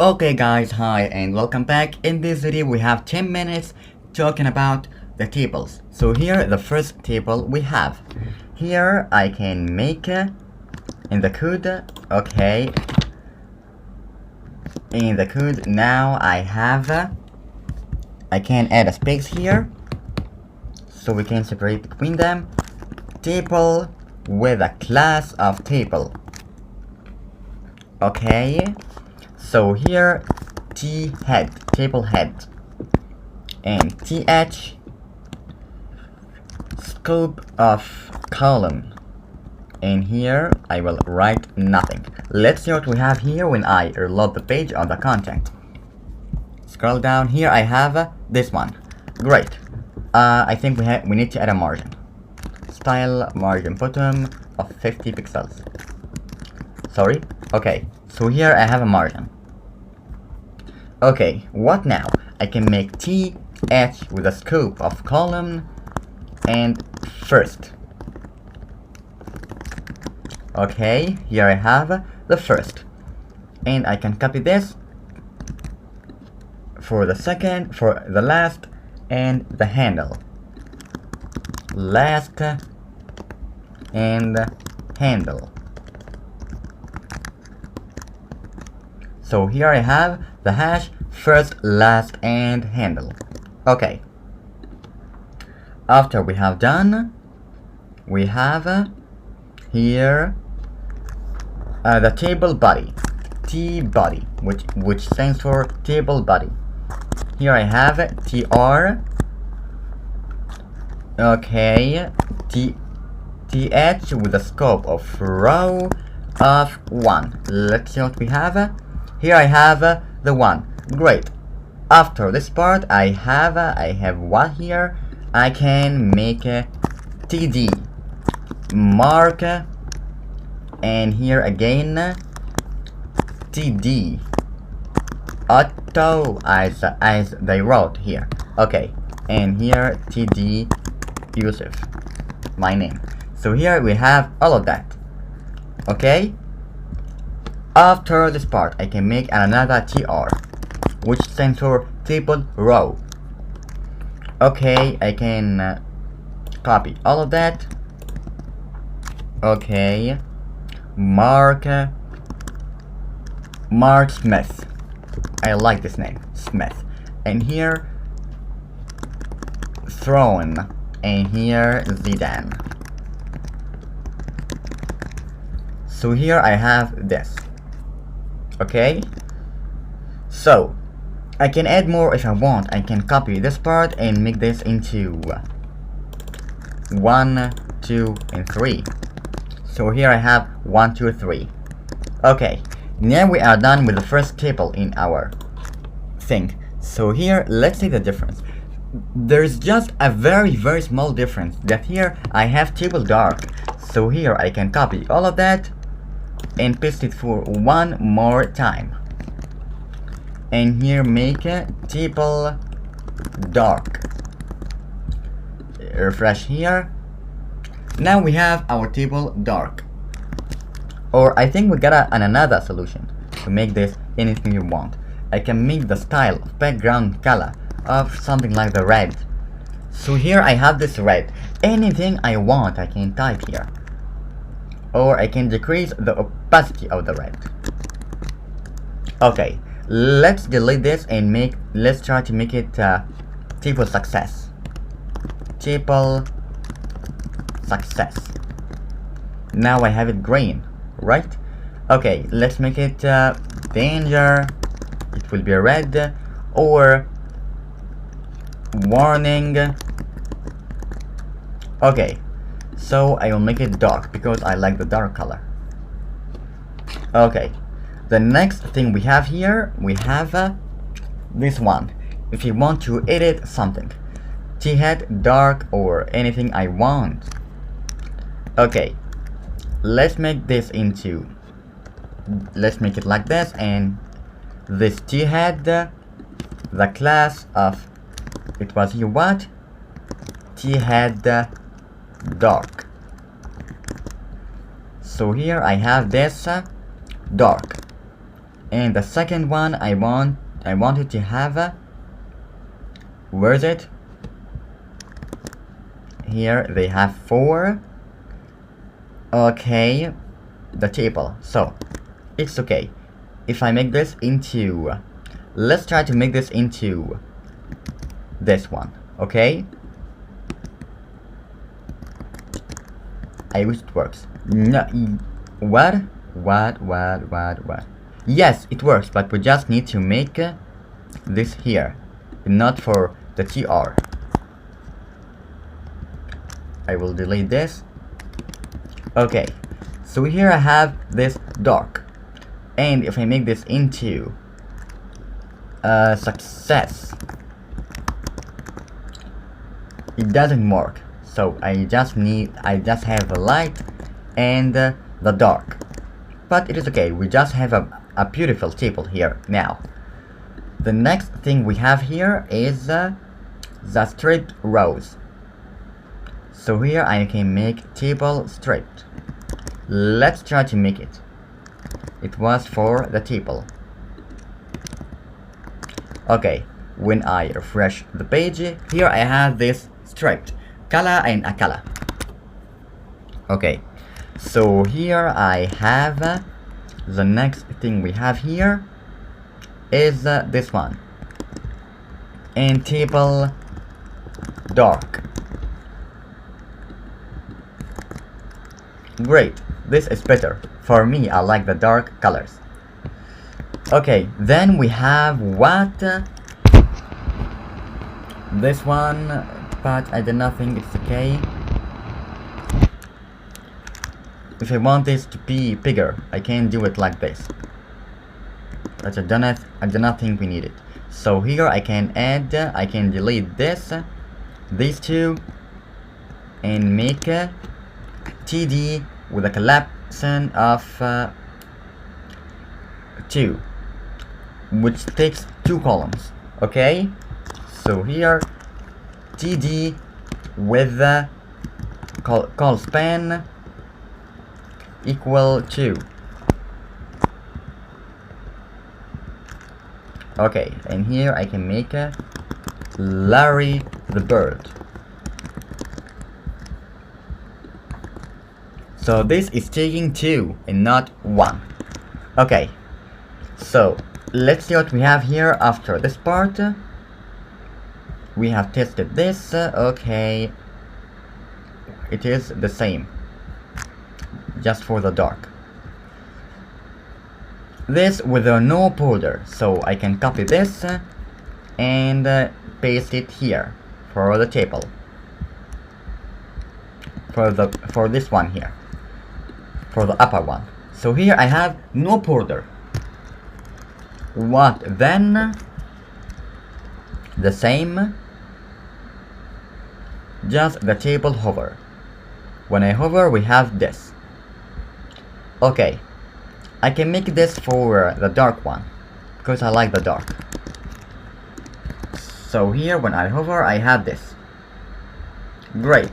Okay guys, hi and welcome back. In this video we have 10 minutes talking about the tables. So here the first table we have. Here I can make in the code, okay. In the code now I have, I can add a space here. So we can separate between them. Table with a class of table. Okay. So here, T head, table head, and TH, scope of column. And here I will write nothing. Let's see what we have here when I reload the page on the content. Scroll down here. I have this one. Great. I think we need to add a margin. Style margin bottom of 50 pixels. Sorry. Okay. So here I have a margin. Okay, what now? I can make TH with a scope of column and first. Okay, here I have the first. And I can copy this for the second, for the last, and the handle. Last and handle. So here I have the hash, first, last, and handle. Okay. After we have done, we have here the table body, T body, which stands for table body. Here I have TR. Okay, TH with a scope of row of 1. Let's see what we have. Here I have the 1. Great. After this part, I have what here? I can make a TD mark, and here again TD auto as they wrote here. Okay, and here TD Yusuf, my name. So here we have all of that. Okay. After this part, I can make another TR, which stands for table row. Okay, I can copy all of that. Okay, Mark Smith. I like this name, Smith. And here, Throne. And here, Zidane. So here I have this. Okay, so I can add more if I want. I can copy this part and make this into 1, 2, and 3. So here I have 1, 2, 3. Okay, now we are done with the first table in our thing. So here, let's see the difference. There's just a very small difference, that here I have table dark. So here I can copy all of that and paste it for one more time, and here make a table dark. Refresh here. Now we have our table dark, or I think we got another solution to make this anything you want. I can make the style of background color of something like the red. So here I have this red. Anything I want I can type here, or I can decrease the opacity of the red. Okay, let's delete this and let's try to make it table success. Table success. Now I have it green, right? Okay, let's make it danger. It will be red, or warning. Okay. So I will make it dark because I like the dark color. Okay, the next thing we have here, we have this one. If you want to edit something, T-head dark or anything I want. Okay, let's make this into, let's make it like this, and this T-head, the class of, it was here what? T-head dark. So here I have this dark. And the second one I wanted to have where is it? Here they have 4. Okay, the table. So it's okay if I make this into, let's try to make this into this one. Okay, I wish it works. No, what? Yes, it works, but we just need to make this here, not for the TR. I will delete this. Okay, so here I have this dark, and if I make this into success, it doesn't work. So I just have a light and the dark, but it is okay. We just have a beautiful table here. Now the next thing we have here is the stripped rows. So here I can make table stripped. Let's try to make it. It was for the table. Okay, when I refresh the page, here I have this stripped color and a color. Okay, so here I have the next thing we have here is this one, and table dark. Great, this is better. For me, I like the dark colors. Okay, then we have what? This one, but I do not think it's okay. If I want this to be bigger, I can do it like this. But I do not think we need it. So here I can add, I can delete this, these two, and make a TD with a collapsing of 2, which takes 2 columns. Okay, so here TD with the call span equal to. Okay, and here I can make a Larry the bird. So this is taking 2 and not 1. Okay, so let's see what we have here after this part. We have tested this. Okay, it is the same, just for the dark. This with no border, so I can copy this and paste it here for the table, for this one here, for the upper one. So here I have no border. What then? The same, just the table hover. When I hover, we have this. Okay, I can make this for the dark one, because I like the dark. So here, when I hover, I have this. Great.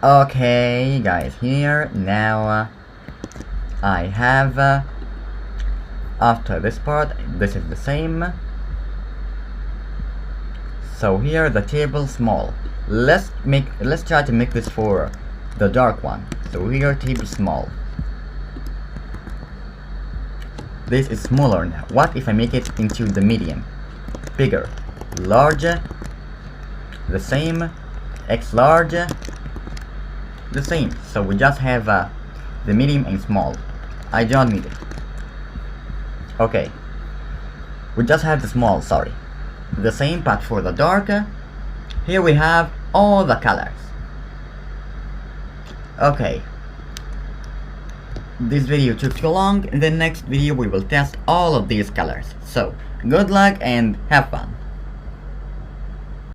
Okay, guys, here, now I have, after this part, this is the same. So here, the table small. Let's try to make this for the dark one. So here, table small. This is smaller now. What if I make it into the medium? Bigger, larger, the same, X large, the same. So we just have the medium and small. I don't need it. Okay, we just have the small, sorry. The same, but for the dark, here we have all the colors. Okay, this video took too long. In the next video we will test all of these colors. So good luck and have fun.